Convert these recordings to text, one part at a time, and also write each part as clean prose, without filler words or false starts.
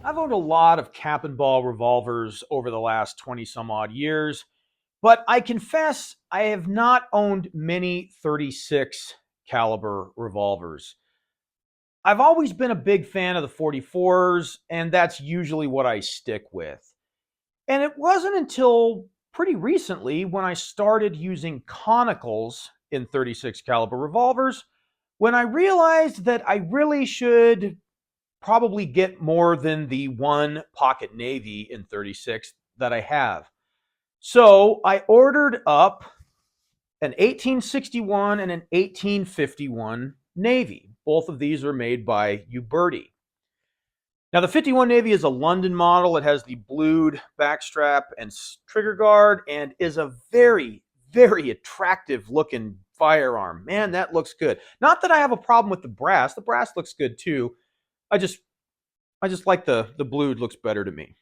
I've owned a lot of cap and ball revolvers over the last 20 some odd years, but I confess I have not owned many 36 caliber revolvers. I've always been a big fan of the 44s, and that's usually what I stick with. And it wasn't until pretty recently when I started using Conicals in 36 caliber revolvers when I realized that I really should probably get more than the one pocket navy in 36 that I have. So I ordered up an 1861 and an 1851 navy. Both of these are made by Uberti. Now the 51 navy is a London model. It has the blued backstrap and trigger guard and is a very, very attractive looking firearm. Man, that looks good. Not that I have a problem with the brass. The brass looks good too. I just like the blued looks better to me.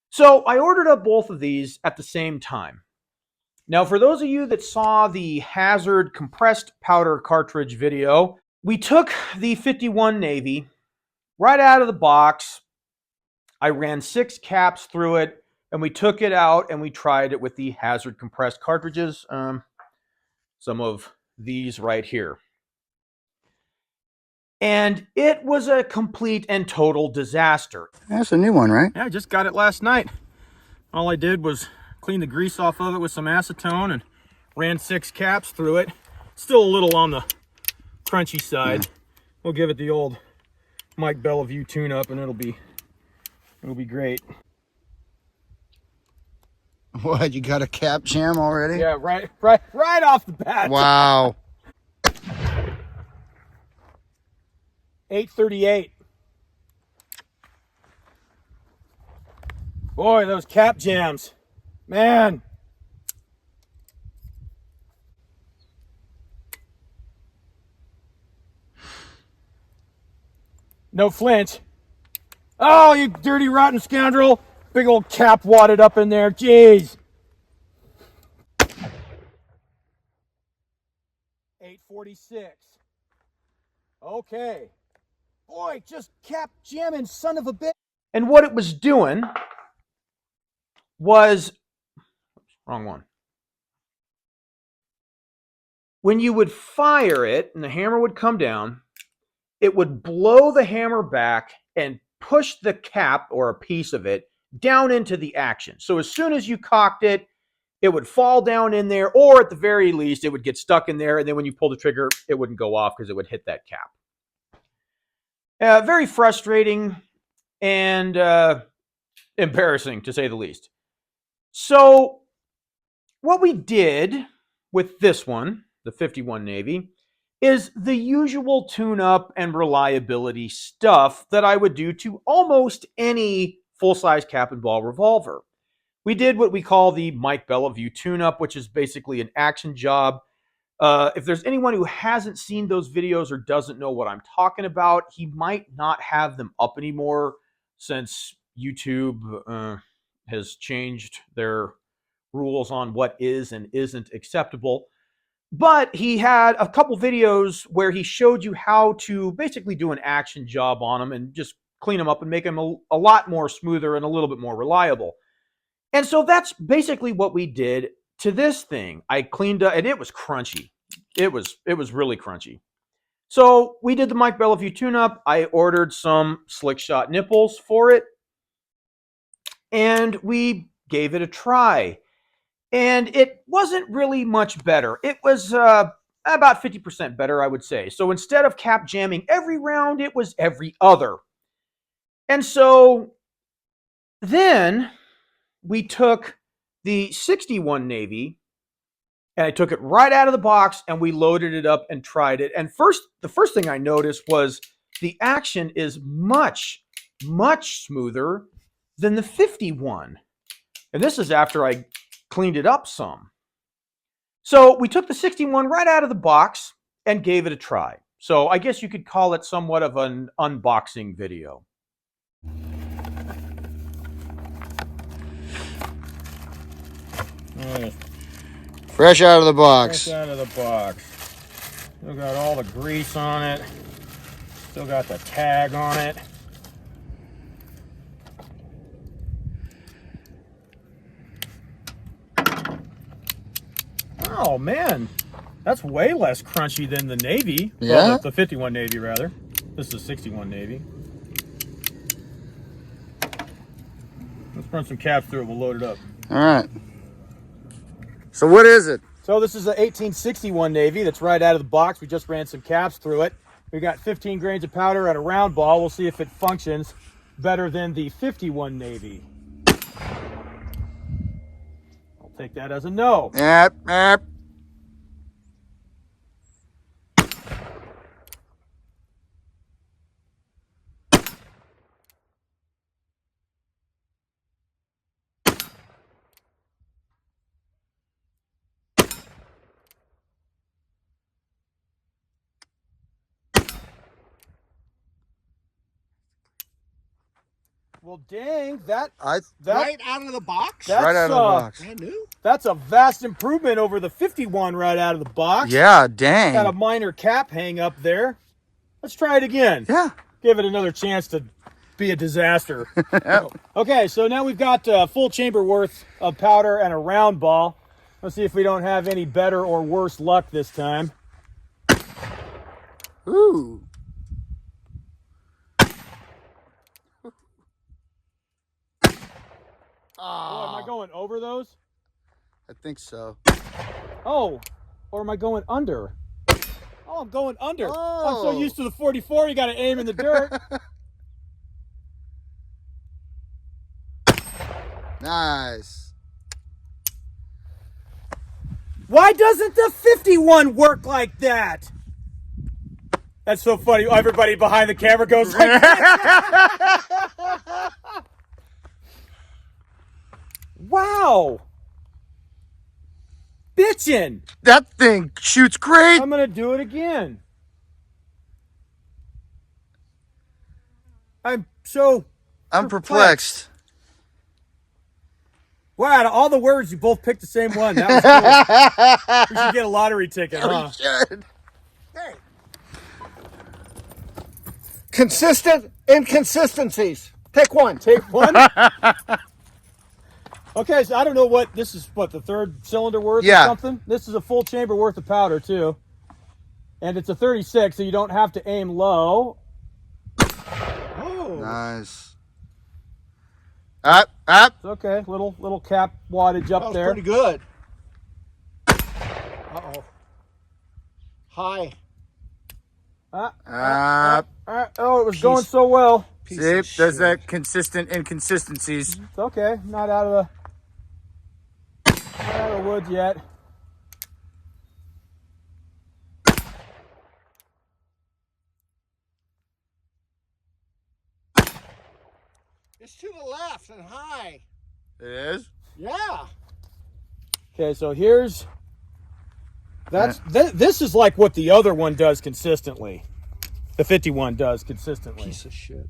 So I ordered up both of these at the same time. Now, for those of you that saw the Hazard compressed powder cartridge video, we took the 51 Navy right out of the box. I ran 6 caps through it, and we took it out and we tried it with the Hazard compressed cartridges. Some of these right here. And it was a complete and total disaster. That's a new one, right? Yeah, I just got it last night. All I did was clean the grease off of it with some acetone and ran 6 caps through it. Still a little on the crunchy side. Yeah. We'll give it the old Mike Bellevue tune-up and it'll be great. What, you got a cap jam already? Yeah, right off the bat. Wow. 838. Boy, those cap jams. Man. No flinch. Oh, you dirty, rotten scoundrel. Big old cap wadded up in there. Jeez. 846. Okay. Boy, just cap jamming, son of a bitch. And what it was doing was, wrong one. When you would fire it and the hammer would come down, it would blow the hammer back and push the cap or a piece of it down into the action. So as soon as you cocked it, it would fall down in there, or at the very least, it would get stuck in there. And then when you pull the trigger, it wouldn't go off because it would hit that cap. Very frustrating and embarrassing, to say the least. So what we did with this one, the 51 Navy, is the usual tune-up and reliability stuff that I would do to almost any full-size cap and ball revolver. We did what we call the Mike Bellevue tune-up, which is basically an action job. If there's anyone who hasn't seen those videos or doesn't know what I'm talking about, he might not have them up anymore since YouTube has changed their rules on what is and isn't acceptable. But he had a couple videos where he showed you how to basically do an action job on them and just clean them up and make them a lot more smoother and a little bit more reliable. And so that's basically what we did to this thing. I cleaned up, and it was crunchy. It was really crunchy. So we did the Mike Bellevue tune-up. I ordered some slick shot nipples for it, and we gave it a try. And it wasn't really much better. It was about 50% better, I would say. So instead of cap jamming every round, it was every other. And so then we took the 61 Navy, and I took it right out of the box, and we loaded it up and tried it. And the first thing I noticed was the action is much, much smoother than the 51. And this is after I cleaned it up some. So we took the 61 right out of the box and gave it a try. So I guess you could call it somewhat of an unboxing video. Fresh out of the box. Fresh out of the box. Still got all the grease on it. Still got the tag on it. Wow, man. That's way less crunchy than the Navy. Yeah? Well, the 51 Navy, rather. This is a 61 Navy. Let's run some caps through it. We'll load it up. All right. So what is it? So this is an 1861 Navy that's right out of the box. We just ran some caps through it. We got 15 grains of powder and a round ball. We'll see if it functions better than the 51 Navy. I'll take that as a no. Yep, yep. Well, dang, that Right out of the box? that's, Right out of the box. Brand new? That's a vast improvement over the 51 right out of the box. Yeah, Got a dang. minor cap hang up there. Let's try it again. Yeah. Give it another chance to be a disaster. Okay, so now we've got a full chamber worth of powder and a round ball. Let's see if we don't have any better or worse luck this time. Ooh. Oh, am I going over those? I think so. Oh, or am I going under? Oh, I'm going under. I'm so Oh. used to the 44, you got to aim in the dirt. Nice. Why doesn't the 51 work like that? That's so funny. Everybody behind the camera goes like that. Wow. Bitchin'. That thing shoots great. I'm going to do it again. I'm perplexed. Wow, out of all the words, you both picked the same one. That was cool. We should get a lottery ticket, huh? We should. Hey. Consistent inconsistencies. Pick one. Take one. Okay, so I don't know what this is. What, the third cylinder worth Yeah. or something? This is a full chamber worth of powder too, and it's a 36, so you don't have to aim low. Oh. Nice. Up, up. It's okay. Little cap wattage up That was there. pretty good. Uh-oh. High. Up. Oh, it was going so well. Piece See, of there's shit. that consistent inconsistencies. It's okay. Not out of the woods yet. It's to the left and high. It is? Yeah. Okay, so here's this is like what the other one does consistently. The 51 does consistently. Piece of shit.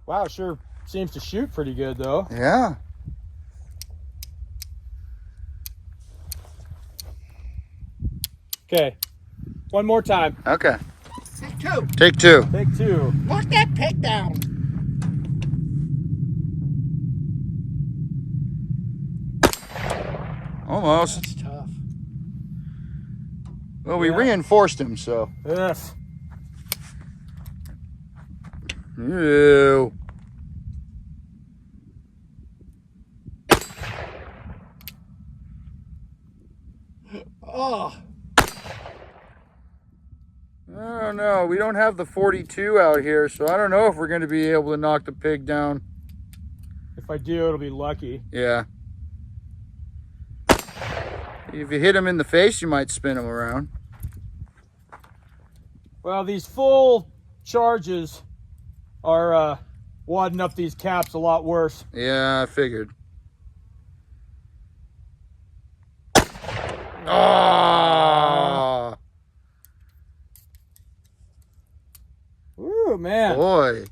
Wow, sure seems to shoot pretty good though. Yeah. Okay, one more time. Okay. Take two. Take two. Take two. Knock that pick down. Almost. That's tough. Well, we Yeah. reinforced him, so. Yes. Ew. Oh. I don't know. We don't have the 42 out here, so I don't know if we're going to be able to knock the pig down. If I do, it'll be lucky. Yeah. If you hit him in the face, you might spin him around. Well, these full charges are wadding up these caps a lot worse. Yeah, I figured. Oh, Ooh, man. boy.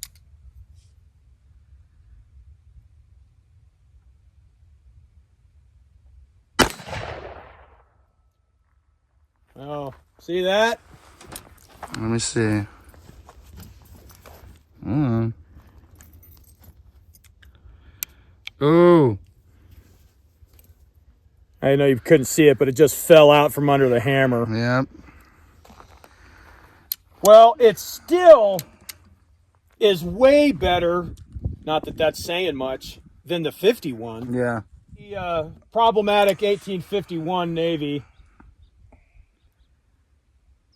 Oh, see that? Let me see. Ooh. I know you couldn't see it, but it just fell out from under the hammer. Yep. Well, it still is way better, not that that's saying much, than the 51. Yeah. The problematic 1851 Navy.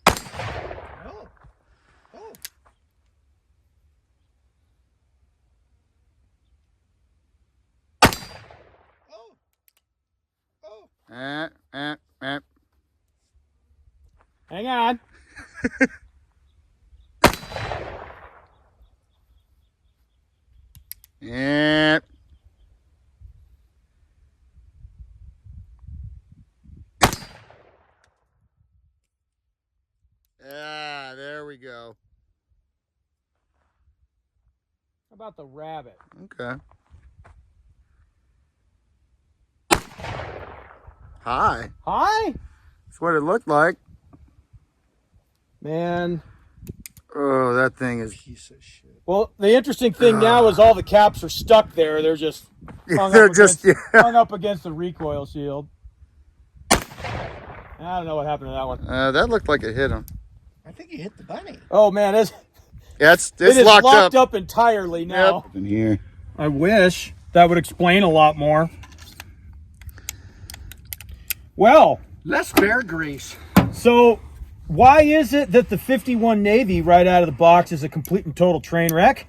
Oh. Oh. Oh. Oh. Hang on. Yep. Yeah, there we go. How about the rabbit? Okay. Hi. Hi? That's what it looked like. Man. Oh, that thing is. Piece of shit. Well, the interesting thing now is all the caps are stuck there. They're just hung, They're up, just against, hung up against the recoil shield. I don't know what happened to that one. That looked like it hit him. I think you hit the bunny. Oh, man. Yeah, It it's is locked up. entirely now. Yep. In here. I wish. That would explain a lot more. Well, Less bear grease. so why is it that the 51 Navy right out of the box is a complete and total train wreck?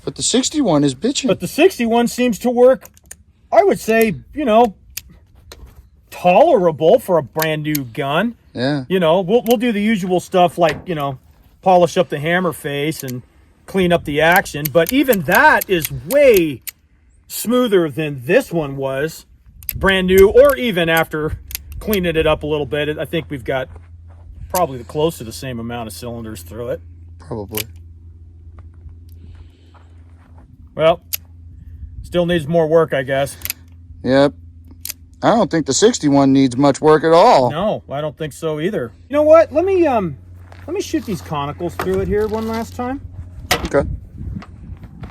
But the 61 is bitching. But the 61 seems to work, I would say, you know, tolerable for a brand new gun. Yeah. You know, we'll do the usual stuff like, you know, polish up the hammer face and clean up the action. But even that is way smoother than this one was, brand new, or even after cleaning it up a little bit. I think we've got probably close to the same amount of cylinders through it. Probably. Well, still needs more work, I guess. Yep. I don't think the 61 needs much work at all. No, I don't think so either. You know what? Let me shoot these conicals through it here one last time. Okay.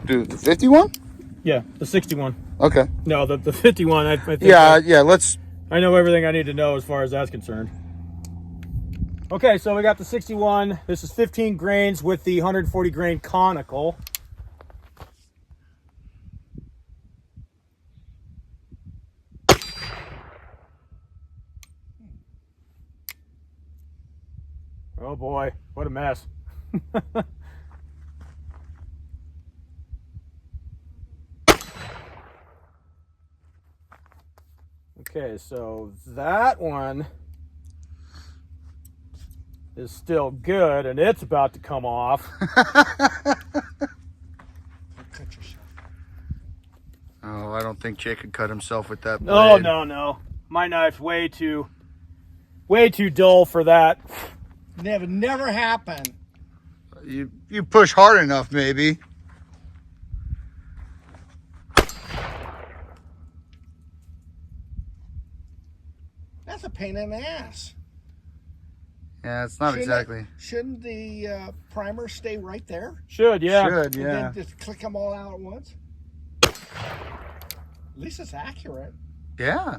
Do the 51? Yeah, the 61. Okay. No, the 51. I think. Yeah. Let's. I know everything I need to know as far as that's concerned. Okay, so we got the 61. This is 15 grains with the 140 grain conical. Oh boy, what a mess. Okay, so that one is still good, and it's about to come off. Cut yourself. Oh, I don't think Jake could cut himself with that blade. Oh, no. My knife's way too dull for that. Never happened. You push hard enough, maybe. That's a pain in the ass. Yeah, it's not exactly. Shouldn't the primer stay right there? Should, yeah. Should, And yeah. then just click them all out at once? At least it's accurate. Yeah.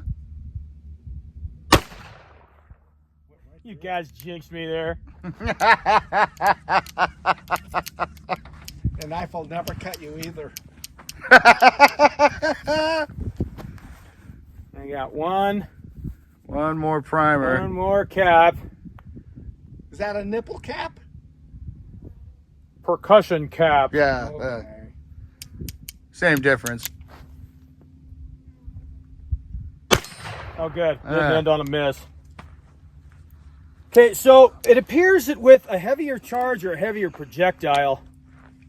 You guys jinxed me there. The knife will never cut you either. I got one more primer. one more cap. Is that a nipple cap? Percussion cap. Yeah. Okay. Same difference. Oh, good. Didn't end on a miss. Okay, so it appears that with a heavier charge or a heavier projectile,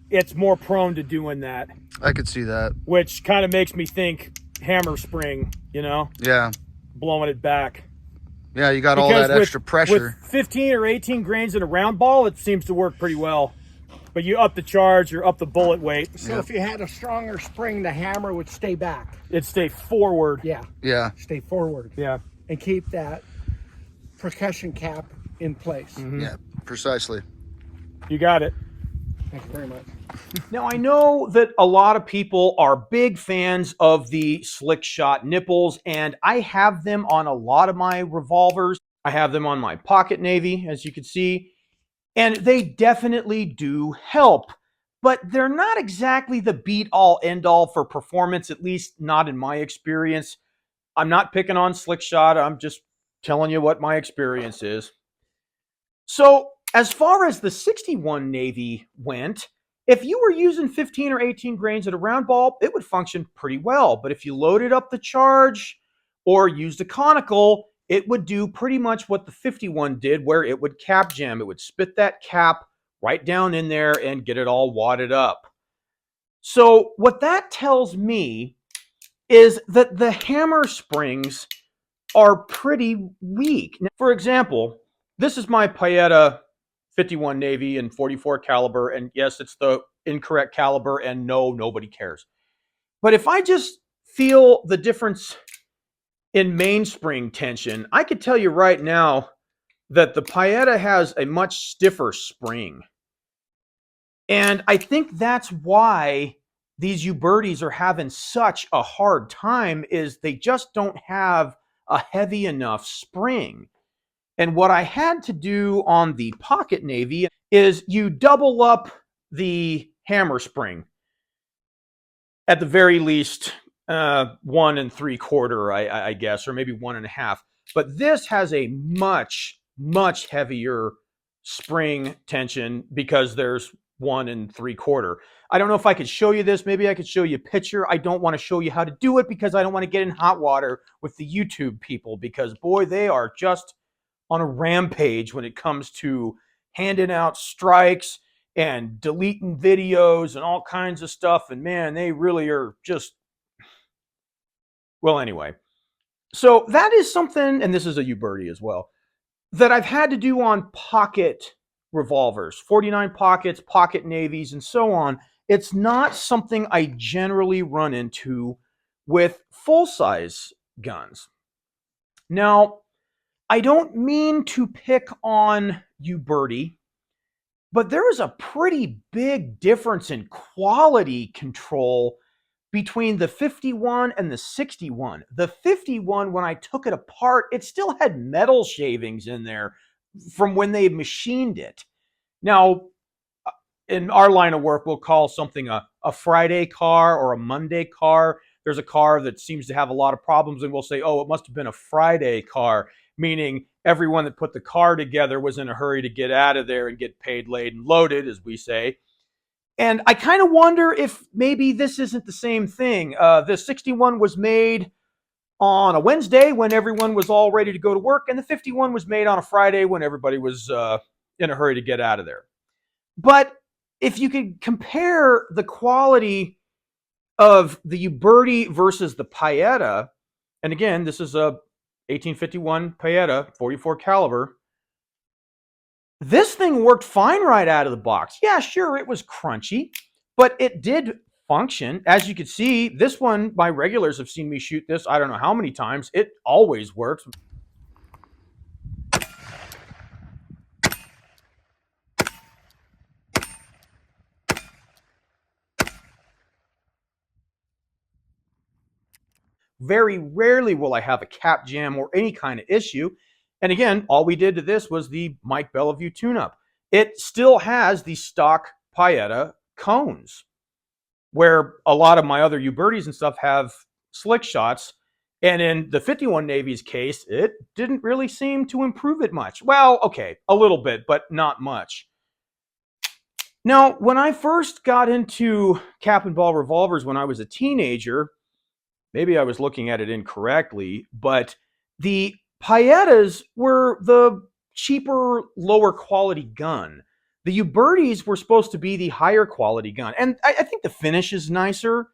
it's more prone to doing that, I could see that. which kind of makes me think hammer spring, you know, Yeah. blowing it back. Yeah, you got all Because that extra pressure. With 15 or 18 grains in a round ball, it seems to work pretty well. But you up the charge or up the bullet weight, So if you had a stronger spring, the hammer would stay back. it'd stay forward. Yeah, Yeah. stay forward. Yeah. And keep that percussion cap in place. Yeah, precisely. You got it. Thank you very much. Now, I know that a lot of people are big fans of the slick shot nipples, and I have them on a lot of my revolvers. I have them on my pocket navy, as you can see, and they definitely do help. But they're not exactly the beat all end all for performance, at least not in my experience. I'm not picking on slick shot, I'm just telling you what my experience is. So, as far as the 61 Navy went, if you were using 15 or 18 grains at a round ball, it would function pretty well. But if you loaded up the charge or used a conical, it would do pretty much what the 51 did, where it would cap jam. It would spit that cap right down in there and get it all wadded up. So, what that tells me is that the hammer springs are pretty weak. Now, for example, this is my Pietta 51 Navy and 44 caliber, and yes, it's the incorrect caliber, and no, nobody cares. But if I just feel the difference in mainspring tension, I could tell you right now that the Pietta has a much stiffer spring. And I think that's why these Ubertis are having such a hard time, is they just don't have a heavy enough spring. And what I had to do on the pocket navy is you double up the hammer spring, at the very least 1 3/4, I guess, or maybe 1.5. But this has a much heavier spring tension because there's 1 3/4. I don't know if I could show you this. Maybe I could show you a picture. I don't want to show you how to do it because I don't want to get in hot water with the YouTube people, because boy, they are just on a rampage when it comes to handing out strikes and deleting videos and all kinds of stuff. And man, they really are just, well, anyway. So that is something, and this is a Uberti as well, that I've had to do on pocket revolvers, 49 pockets, pocket navies, and so on. It's not something I generally run into with full-size guns. Now, I don't mean to pick on Uberti, but there is a pretty big difference in quality control between the 51 and the 61. The 51, when I took it apart, it still had metal shavings in there from when they machined it. Now, in our line of work, we'll call something a Friday car or a Monday car. There's a car that seems to have a lot of problems, and we'll say, oh, it must have been a Friday car, meaning everyone that put the car together was in a hurry to get out of there and get paid, laid, and loaded, as we say. And I kind of wonder if maybe this isn't the same thing. The 61 was made on a Wednesday when everyone was all ready to go to work, and the 51 was made on a Friday when everybody was in a hurry to get out of there. But if you could compare the quality of the Uberti versus the Pietta, and again, this is a 1851 Pietta, 44 caliber, this thing worked fine right out of the box. Yeah, sure, it was crunchy, but it did function. As you can see, this one, my regulars have seen me shoot this I don't know how many times. It always works. Very rarely will I have a cap jam or any kind of issue. And again, all we did to this was the Mike Bellevue tune-up. It still has the stock Pietta cones, where a lot of my other Ubertis and stuff have slick shots. And in the 51 Navy's case, it didn't really seem to improve it much. Well, okay, a little bit, but not much. Now, when I first got into cap and ball revolvers when I was a teenager, maybe I was looking at it incorrectly, but the Piettas were the cheaper, lower quality gun. The Ubertis were supposed to be the higher quality gun. And I think the finish is nicer,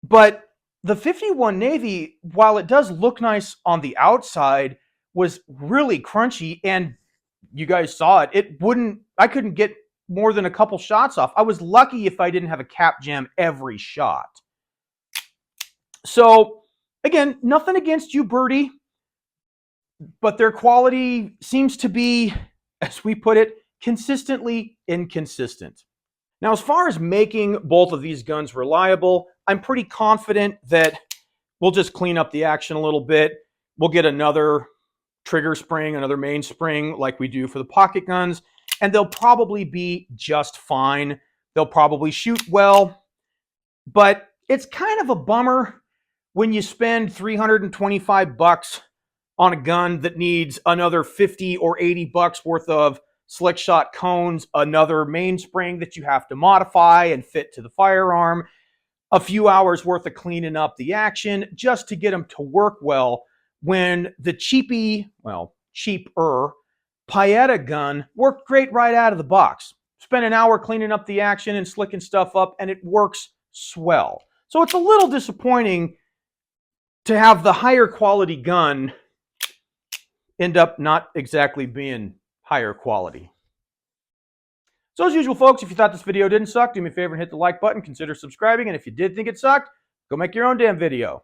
but the 51 Navy, while it does look nice on the outside, was really crunchy, and you guys saw it. I couldn't get more than a couple shots off. I was lucky if I didn't have a cap jam every shot. So, again, nothing against Uberti, but their quality seems to be, as we put it, consistently inconsistent. Now, as far as making both of these guns reliable, I'm pretty confident that we'll just clean up the action a little bit. We'll get another trigger spring, another mainspring like we do for the pocket guns, and they'll probably be just fine. They'll probably shoot well, but it's kind of a bummer when you spend $325 on a gun that needs another 50 or 80 bucks worth of slick shot cones, another mainspring that you have to modify and fit to the firearm, a few hours worth of cleaning up the action just to get them to work well, when the cheaper Pietta gun worked great right out of the box. Spent an hour cleaning up the action and slicking stuff up, and it works swell. So it's a little disappointing to have the higher quality gun end up not exactly being higher quality. So as usual, folks, if you thought this video didn't suck, do me a favor and hit the like button, consider subscribing, and if you did think it sucked, go make your own damn video.